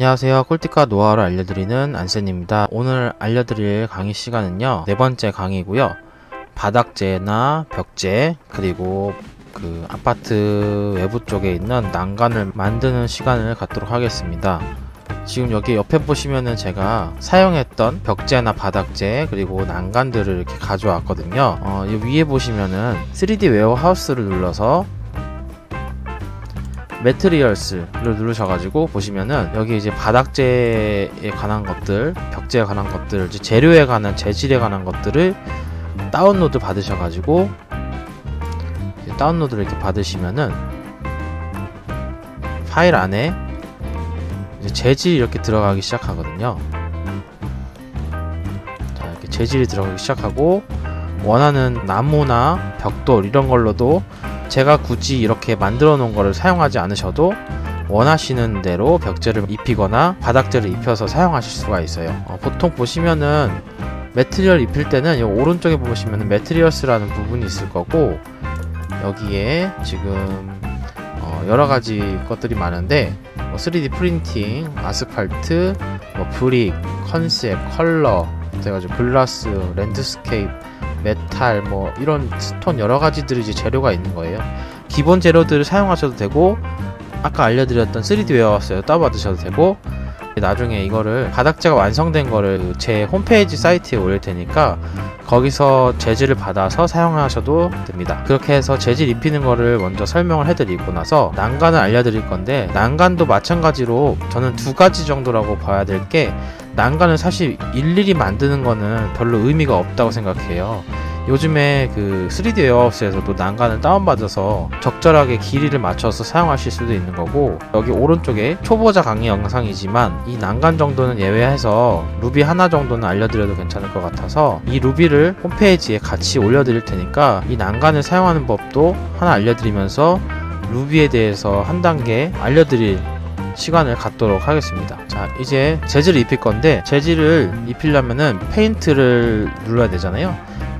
안녕하세요. 꿀팁과 노하우를 알려드리는 안센입니다. 오늘 알려드릴 강의 시간은요, 네 번째 강의고요. 바닥재나 벽재, 그리고 그 아파트 외부 쪽에 있는 난간을 만드는 시간을 갖도록 하겠습니다. 지금 여기 옆에 보시면은 제가 사용했던 벽재나 바닥재 그리고 난간들을 이렇게 가져왔거든요. 이 위에 보시면은 3D 웨어하우스를 눌러서 매트리얼스를 누르셔가지고 보시면은 여기 이제 바닥재에 관한 것들, 벽재에 관한 것들, 이제 재료에 관한, 재질에 관한 것들을 다운로드 받으셔가지고 다운로드를 이렇게 받으시면은 파일 안에 이제 재질이 이렇게 들어가기 시작하거든요. 자, 이렇게 재질이 들어가기 시작하고 원하는 나무나 벽돌 이런 걸로도 제가 굳이 이렇게 만들어 놓은 거를 사용하지 않으셔도 원하시는 대로 벽재를 입히거나 바닥재를 입혀서 사용하실 수가 있어요. 보통 보시면은 매트리얼 입힐 때는 이 오른쪽에 보시면은 매트리얼스라는 부분이 있을 거고, 여기에 지금 여러가지 것들이 많은데 3D 프린팅, 아스팔트, 브릭, 컨셉, 컬러, 그래가지고 글라스, 랜드스케이프, 메탈, 이런 스톤 여러가지들이 이제 재료가 있는 거예요. 기본 재료들을 사용하셔도 되고, 아까 알려드렸던 3D 웨어하우스에서 다운받으셔도 되고, 나중에 이거를 바닥재가 완성된 거를 제 홈페이지 사이트에 올릴 테니까 거기서 재질을 받아서 사용하셔도 됩니다. 그렇게 해서 재질 입히는 거를 먼저 설명을 해드리고 나서 난간을 알려드릴 건데, 난간도 마찬가지로 저는 두 가지 정도라고 봐야 될 게, 난간을 사실 일일이 만드는 거는 별로 의미가 없다고 생각해요. 요즘에 그 3D 웨어하우스에서도 난간을 다운받아서 적절하게 길이를 맞춰서 사용하실 수도 있는 거고, 여기 오른쪽에 초보자 강의 영상이지만 이 난간 정도는 예외해서 루비 하나 정도는 알려드려도 괜찮을 것 같아서 이 루비를 홈페이지에 같이 올려드릴 테니까 이 난간을 사용하는 법도 하나 알려드리면서 루비에 대해서 한 단계 알려드릴 시간을 갖도록 하겠습니다. 자, 이제 재질을 입힐 건데, 재질을 입히려면은 페인트를 눌러야 되잖아요.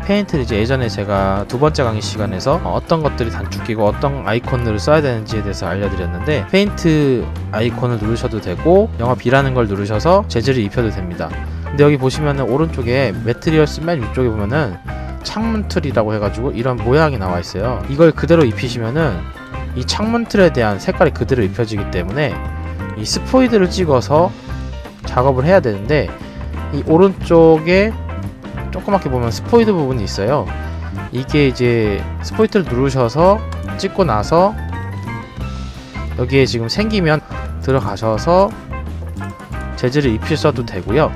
페인트를 이제 예전에 제가 두 번째 강의 시간에서 어떤 것들이 단축키고 어떤 아이콘을 써야 되는지에 대해서 알려드렸는데, 페인트 아이콘을 누르셔도 되고 영화 B라는 걸 누르셔서 재질을 입혀도 됩니다. 근데 여기 보시면은 오른쪽에 매트리얼스 맨 위쪽에 보면은 창문 틀이라고 해가지고 이런 모양이 나와 있어요. 이걸 그대로 입히시면은 이 창문 틀에 대한 색깔이 그대로 입혀지기 때문에 이 스포이드를 찍어서 작업을 해야 되는데, 이 오른쪽에 조그맣게 보면 스포이드 부분이 있어요. 이게 이제 스포이드를 누르셔서 찍고 나서 여기에 지금 생기면 들어가셔서 재질을 입히셔도 되고요.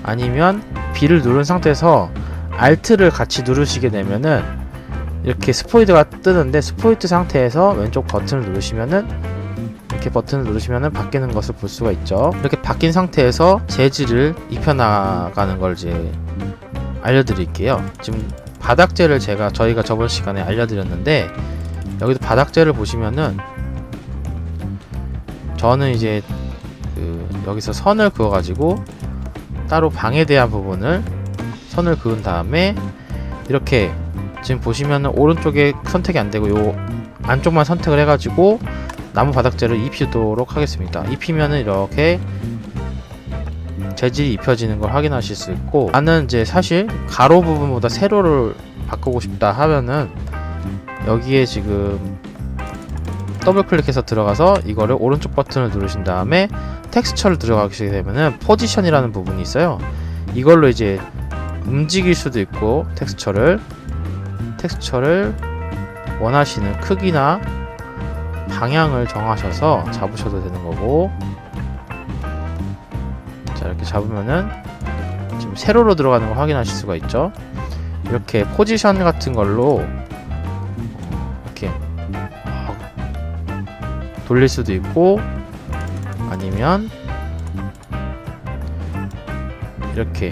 아니면 B를 누른 상태에서 Alt를 같이 누르시게 되면은 이렇게 스포이드가 뜨는데, 스포이드 상태에서 왼쪽 버튼을 누르시면은 이렇게 버튼을 누르시면은 바뀌는 것을 볼 수가 있죠. 이렇게 바뀐 상태에서 재질을 입혀나가는 걸 이제 알려드릴게요. 지금 바닥재를 저희가 저번 시간에 알려드렸는데, 여기도 바닥재를 보시면은 저는 이제 여기서 선을 그어가지고 따로 방에 대한 부분을 선을 그은 다음에 이렇게 지금 보시면은 오른쪽에 선택이 안 되고 요 안쪽만 선택을 해가지고 나무 바닥재를 입히도록 하겠습니다. 입히면은 이렇게 재질이 입혀지는 걸 확인하실 수 있고, 나는 이제 사실 가로 부분보다 세로를 바꾸고 싶다 하면은 여기에 지금 더블 클릭해서 들어가서 이거를 오른쪽 버튼을 누르신 다음에 텍스처를 들어가시게 되면은 포지션이라는 부분이 있어요. 이걸로 이제 움직일 수도 있고, 텍스처를 원하시는 크기나 방향을 정하셔서 잡으셔도 되는 거고, 자, 이렇게 잡으면은 지금 세로로 들어가는 걸 확인하실 수가 있죠. 이렇게 포지션 같은 걸로 이렇게 돌릴 수도 있고, 아니면 이렇게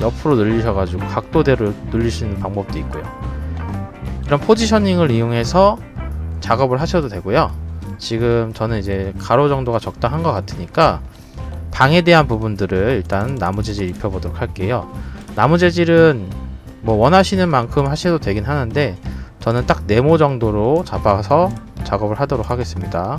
옆으로 늘리셔가지고 각도대로 늘릴 수 있는 방법도 있고요. 이런 포지셔닝을 이용해서 작업을 하셔도 되고요. 지금 저는 이제 가로 정도가 적당한 것 같으니까 방에 대한 부분들을 일단 나무 재질 입혀보도록 할게요. 나무 재질은 원하시는 만큼 하셔도 되긴 하는데, 저는 딱 네모 정도로 잡아서 작업을 하도록 하겠습니다.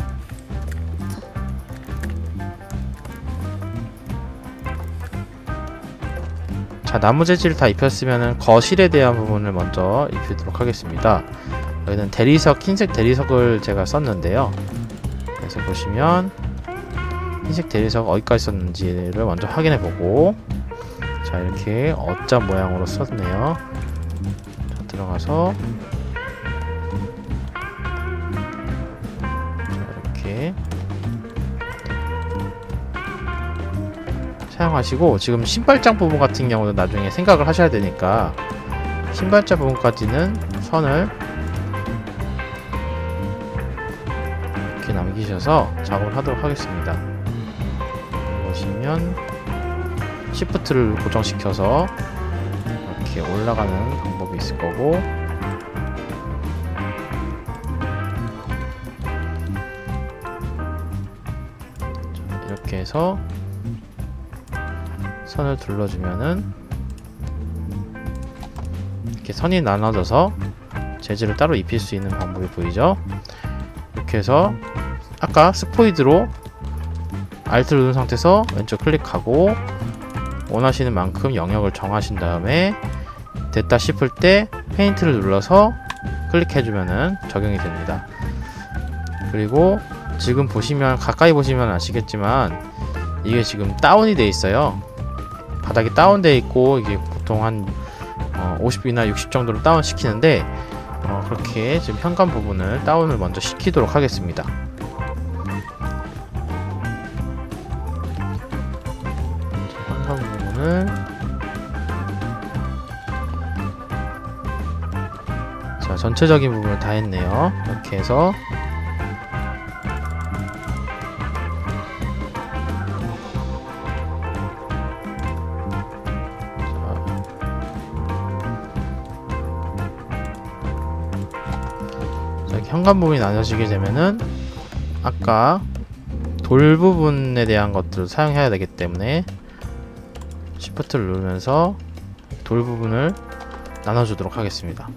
자, 나무 재질 다 입혔으면 거실에 대한 부분을 먼저 입히도록 하겠습니다. 여기는 대리석, 흰색 대리석을 제가 썼는데요. 그래서 보시면 흰색 대리석 어디까지 썼는지를 먼저 확인해 보고, 자, 이렇게 어자 모양으로 썼네요. 자, 들어가서 자, 이렇게 사용하시고, 지금 신발장 부분 같은 경우는 나중에 생각을 하셔야 되니까 신발장 부분까지는 선을 이렇게 남기셔서 작업을 하도록 하겠습니다. 보시면 시프트를 고정시켜서 이렇게 올라가는 방법이 있을 거고, 자, 이렇게 해서 선을 둘러주면은 이렇게 선이 나눠져서 재질을 따로 입힐 수 있는 방법이 보이죠? 이렇게 해서 아까 스포이드로 Alt를 누른 상태에서 왼쪽 클릭하고 원하시는 만큼 영역을 정하신 다음에 됐다 싶을 때 페인트를 눌러서 클릭해주면은 적용이 됩니다. 그리고 지금 보시면, 가까이 보시면 아시겠지만 이게 지금 다운이 돼 있어요. 바닥이 다운돼 있고, 이게 보통 한 50이나 60 정도로 다운 시키는데, 그렇게 지금 현관 부분을 다운을 먼저 시키도록 하겠습니다. 현관 부분을 자, 전체적인 부분을 다 했네요. 이렇게 해서 현관 부분이 나눠지게 되면은 아까 돌 부분에 대한 것들을 사용해야 되기 때문에 Shift를 누르면서 돌 부분을 나눠주도록 하겠습니다.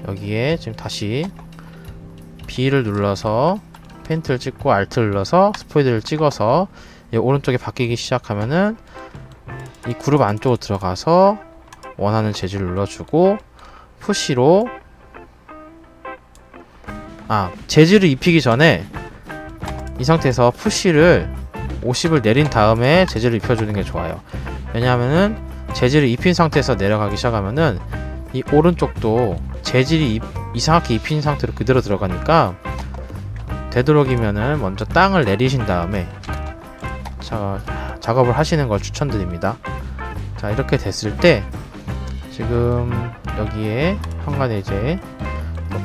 여기에 지금 다시 B를 눌러서 페인트를 찍고 Alt를 눌러서 스포이드를 찍어서 오른쪽에 바뀌기 시작하면은 이 그룹 안쪽으로 들어가서 원하는 재질을 눌러주고, 푸시로 재질을 입히기 전에 이 상태에서 푸시를 50을 내린 다음에 재질을 입혀주는 게 좋아요. 왜냐하면은 재질을 입힌 상태에서 내려가기 시작하면은 이 오른쪽도 재질이 이상하게 입힌 상태로 그대로 들어가니까, 되도록이면은 먼저 땅을 내리신 다음에 작업을 하시는 걸 추천드립니다. 자, 이렇게 됐을 때 지금 여기에 현관에 이제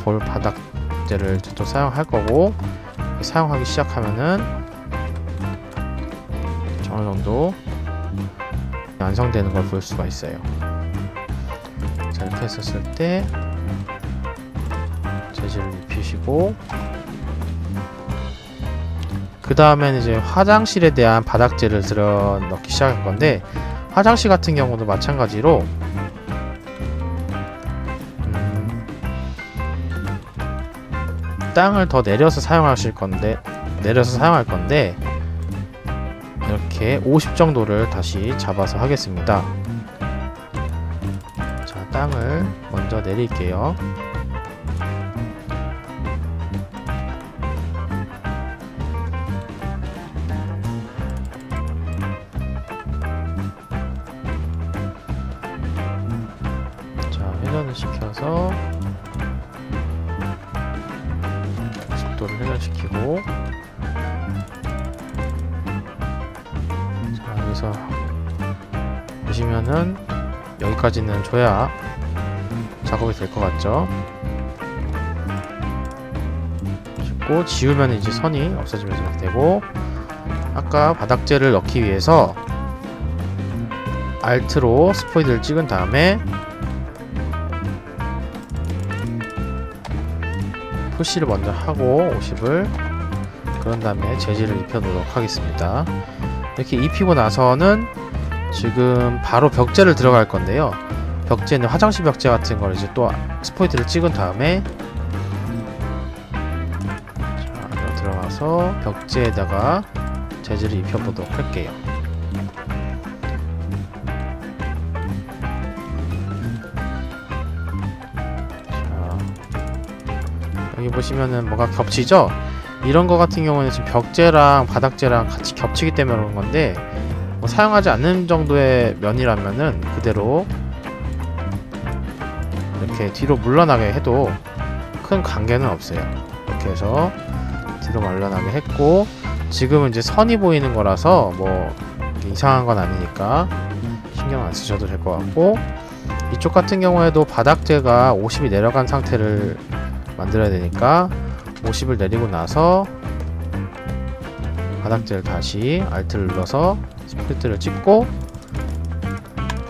볼 바닥재를 또 사용할 거고, 사용하기 시작하면은 어느 정도 완성되는 걸 볼 수가 있어요. 자, 이렇게 했었을 때 재질을 입히시고, 그 다음에는 이제 화장실에 대한 바닥재를 들어 넣기 시작할 건데, 화장실 같은 경우도 마찬가지로 땅을 더 내려서 사용할 건데 이렇게 50 정도를 다시 잡아서 하겠습니다. 자, 땅을 먼저 내릴게요. 자, 회전을 시켜서 속도를 회전시키고, 자, 여기서 보시면은 여기까지는 줘야 작업이 될 것 같죠? 짚고 지우면 이제 선이 없어지면서 이렇게 되고, 아까 바닥재를 넣기 위해서 Alt로 스포이드를 찍은 다음에 푸시를 먼저 하고 50을, 그런 다음에 재질을 입혀 놓도록 하겠습니다. 이렇게 입히고 나서는 지금 바로 벽재를 들어갈 건데요. 벽재는 화장실 벽재 같은 걸 이제 또 스포이드를 찍은 다음에 자, 들어가서 벽재에다가 재질을 입혀 보도록 할게요. 여기 보시면은 뭐가 겹치죠? 이런 거 같은 경우는 지금 벽재랑 바닥재랑 같이 겹치기 때문에 그런 건데, 뭐 사용하지 않는 정도의 면이라면은 그대로 이렇게 뒤로 물러나게 해도 큰 관계는 없어요. 이렇게 해서 뒤로 물러나게 했고, 지금은 이제 선이 보이는 거라서 뭐 이상한 건 아니니까 신경 안 쓰셔도 될 것 같고, 이쪽 같은 경우에도 바닥재가 50이 내려간 상태를 만들어야 되니까 50을 내리고 나서 바닥재를 다시 Alt를 눌러서 스플릿을 찍고,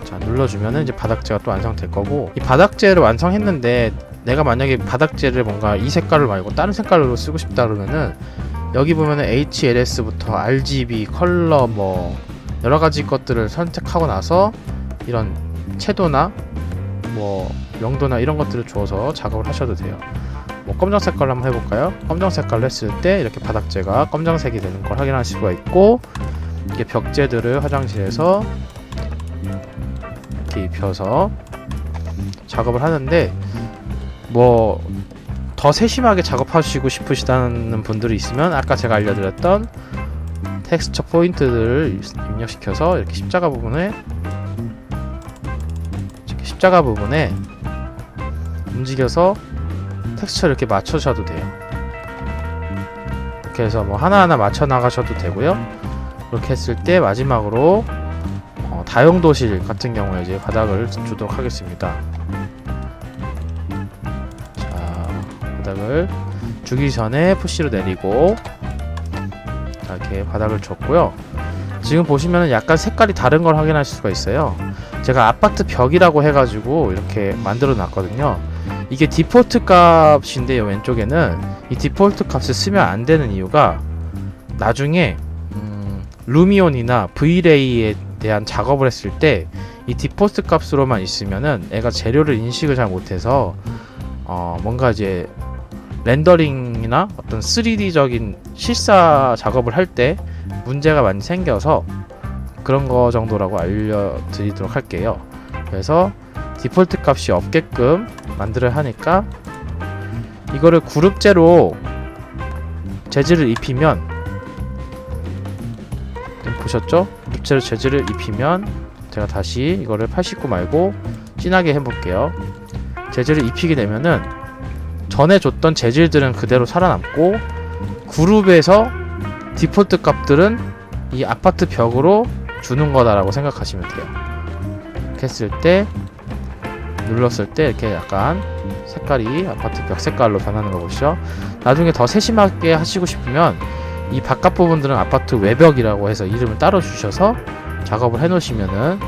자 눌러주면은 이제 바닥재가 또 완성될 거고, 이 바닥재를 완성했는데 내가 만약에 바닥재를 뭔가 이 색깔을 말고 다른 색깔로 쓰고 싶다 그러면은 여기 보면은 HLS부터 RGB, 컬러 뭐 여러가지 것들을 선택하고 나서 이런 채도나 뭐 명도나 이런 것들을 주어서 작업을 하셔도 돼요. 뭐 검정 색깔로 한번 해볼까요? 검정 색깔로 했을 때 이렇게 바닥재가 검정색이 되는 걸 확인할 수가 있고, 이게 벽재들을 화장실에서 이렇게 입혀서 작업을 하는데, 뭐 더 세심하게 작업하시고 싶으시다는 분들이 있으면 아까 제가 알려드렸던 텍스처 포인트들을 입력시켜서 이렇게 십자가 부분에 움직여서 텍스처를 이렇게 맞춰셔도 돼요. 이렇게 해서 뭐 하나하나 맞춰 나가셔도 되고요. 이렇게 했을 때 마지막으로 다용도실 같은 경우에 이제 바닥을 주도록 하겠습니다. 자, 바닥을 주기 전에 푸시로 내리고, 자, 이렇게 바닥을 줬고요. 지금 보시면은 약간 색깔이 다른 걸 확인할 수가 있어요. 제가 아파트 벽이라고 해가지고 이렇게 만들어 놨거든요. 이게 디폴트 값인데요, 왼쪽에는 이 디폴트 값을 쓰면 안 되는 이유가 나중에 루미온이나 Vlay에 대한 작업을 했을 때 이 디폴트 값으로만 있으면은 애가 재료를 인식을 잘 못해서 뭔가 이제 렌더링이나 어떤 3D적인 실사 작업을 할 때 문제가 많이 생겨서 그런 거 정도라고 알려드리도록 할게요. 그래서 디폴트 값이 없게끔 만들어야 하니까 이거를 그룹제로 재질을 입히면, 보셨죠? 그룹제로 재질을 입히면, 제가 다시 이거를 89 말고 진하게 해볼게요. 재질을 입히게 되면은 전에 줬던 재질들은 그대로 살아남고, 그룹에서 디폴트 값들은 이 아파트 벽으로 주는 거다라고 생각하시면 돼요. 이렇게 했을 때, 눌렀을 때 이렇게 약간 색깔이 아파트 벽 색깔로 변하는 거 보시죠. 나중에 더 세심하게 하시고 싶으면 이 바깥 부분들은 아파트 외벽이라고 해서 이름을 따로 주셔서 작업을 해 놓으시면은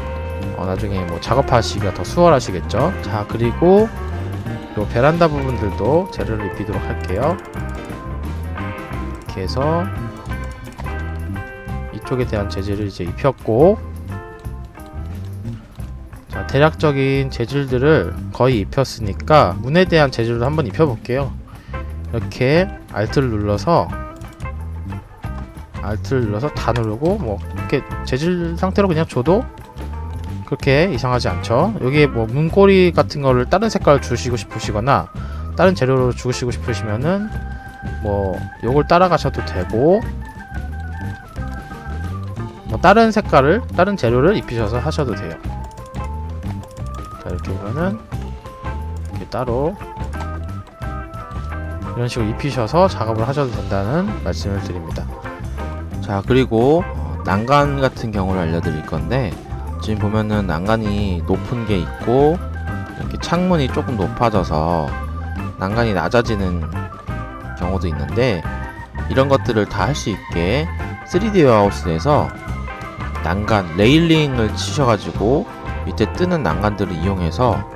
나중에 뭐 작업하시기가 더 수월하시겠죠. 자, 그리고 요 베란다 부분들도 재료를 입히도록 할게요. 이렇게 해서 이쪽에 대한 재질을 이제 입혔고, 자, 대략적인 재질들을 거의 입혔으니까 문에 대한 재질도 한번 입혀볼게요. 이렇게 Alt를 눌러서 다 누르고 뭐 이렇게 재질 상태로 그냥 줘도 그렇게 이상하지 않죠. 여기에 뭐 문고리 같은 거를 다른 색깔을 주시고 싶으시거나 다른 재료로 주시고 싶으시면은 뭐 요걸 따라가셔도 되고, 뭐 다른 색깔을, 다른 재료를 입히셔서 하셔도 돼요. 자, 이렇게 보면은 이렇게 따로 이런 식으로 입히셔서 작업을 하셔도 된다는 말씀을 드립니다. 자, 그리고 난간 같은 경우를 알려드릴 건데, 지금 보면은 난간이 높은 게 있고 이렇게 창문이 조금 높아져서 난간이 낮아지는 경우도 있는데, 이런 것들을 다 할 수 있게 3D 웨어하우스에서 난간 레일링을 치셔가지고 밑에 뜨는 난간들을 이용해서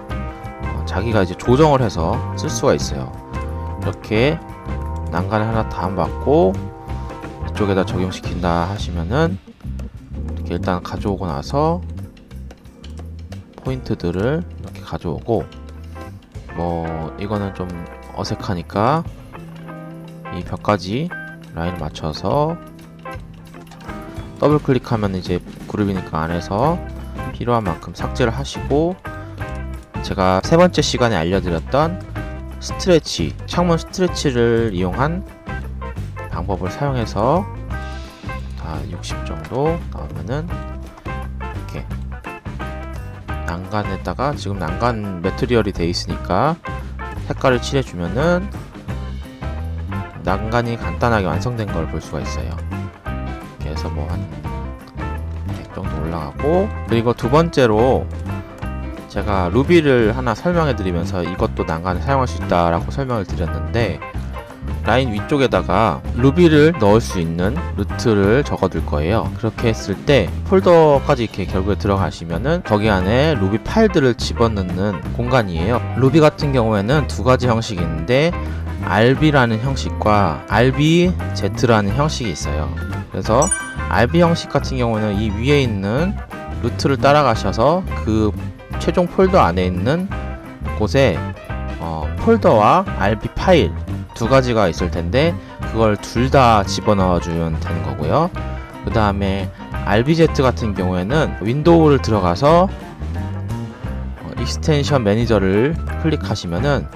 자기가 이제 조정을 해서 쓸 수가 있어요. 이렇게 난간을 하나 다운받고 이쪽에다 적용시킨다 하시면은 이렇게 일단 가져오고 나서 포인트들을 이렇게 가져오고, 뭐 이거는 좀 어색하니까 이 벽까지 라인을 맞춰서 더블 클릭하면 이제 그룹이니까 안에서 필요한 만큼 삭제를 하시고, 제가 세 번째 시간에 알려드렸던 스트레치, 창문 스트레치를 이용한 방법을 사용해서 다 60 정도 나오면은 이렇게 난간에다가, 지금 난간 매트리얼이 돼 있으니까 색깔을 칠해주면은 난간이 간단하게 완성된 걸 볼 수가 있어요. 이렇게 해서 뭐 한 100 정도 올라가고, 그리고 두 번째로 제가 루비를 하나 설명해 드리면서 이것도 난간에 사용할 수 있다라고 설명을 드렸는데, 라인 위쪽에다가 루비를 넣을 수 있는 루트를 적어둘 거예요. 그렇게 했을 때 폴더까지 이렇게 결국에 들어가시면은 거기 안에 루비 파일들을 집어넣는 공간이에요. 루비 같은 경우에는 두 가지 형식이 있는데 RB라는 형식과 RBZ라는 형식이 있어요. 그래서 RB 형식 같은 경우는 이 위에 있는 루트를 따라가셔서 그 최종 폴더 안에 있는 곳에 폴더와 RB 파일 두 가지가 있을 텐데 그걸 둘 다 집어넣어 주면 되는 거고요. 그 다음에 RBZ 같은 경우에는 윈도우를 들어가서 익스텐션 매니저를 클릭하시면은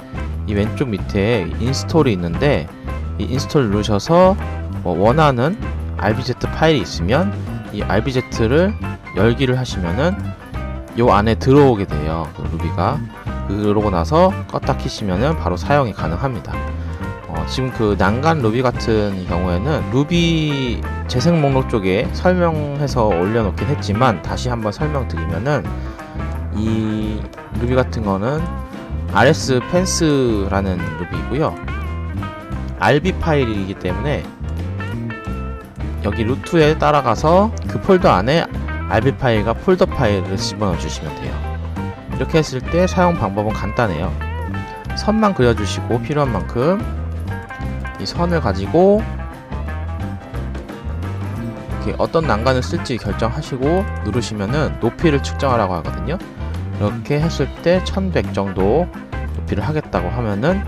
이 왼쪽 밑에 인스톨이 있는데, 이 인스톨 누르셔서 원하는 RBZ 파일이 있으면 이 RBZ를 열기를 하시면은 요 안에 들어오게 돼요. 그 루비가. 그러고 나서 껐다 키시면은 바로 사용이 가능합니다. 지금 그 난간 루비 같은 경우에는 루비 재생 목록 쪽에 설명해서 올려놓긴 했지만 다시 한번 설명드리면은, 이 루비 같은 거는 RS 펜스라는 루비이고요. RB 파일이기 때문에 여기 루트에 따라가서 그 폴더 안에 RB 파일과 폴더 파일을 집어넣어 주시면 돼요. 이렇게 했을 때 사용 방법은 간단해요. 선만 그려주시고 필요한 만큼 이 선을 가지고 이렇게 어떤 난간을 쓸지 결정하시고 누르시면은 높이를 측정하라고 하거든요. 이렇게 했을 때 1100 정도 높이를 하겠다고 하면은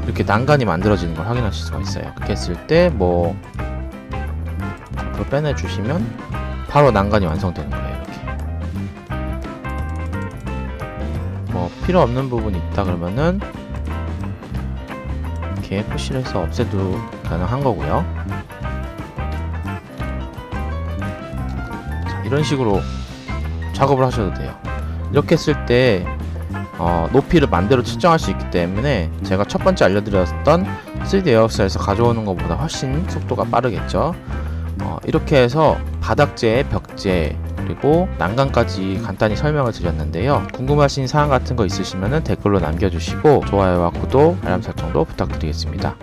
이렇게 난간이 만들어지는 걸 확인하실 수가 있어요. 그렇게 했을 때 뭐 앞으로 빼내 주시면 바로 난간이 완성되는 거예요. 이렇게 뭐 필요 없는 부분이 있다 그러면은 이렇게 푸시를 해서 없애도 가능한 거고요. 자, 이런 식으로 작업을 하셔도 돼요. 이렇게 했을 때 높이를 마음대로 측정할 수 있기 때문에 제가 첫 번째 알려드렸던 3D 에어스에서 가져오는 것보다 훨씬 속도가 빠르겠죠. 이렇게 해서 바닥재, 벽재, 그리고 난간까지 간단히 설명을 드렸는데요. 궁금하신 사항 같은 거 있으시면 댓글로 남겨주시고 좋아요와 구독, 알람 설정도 부탁드리겠습니다.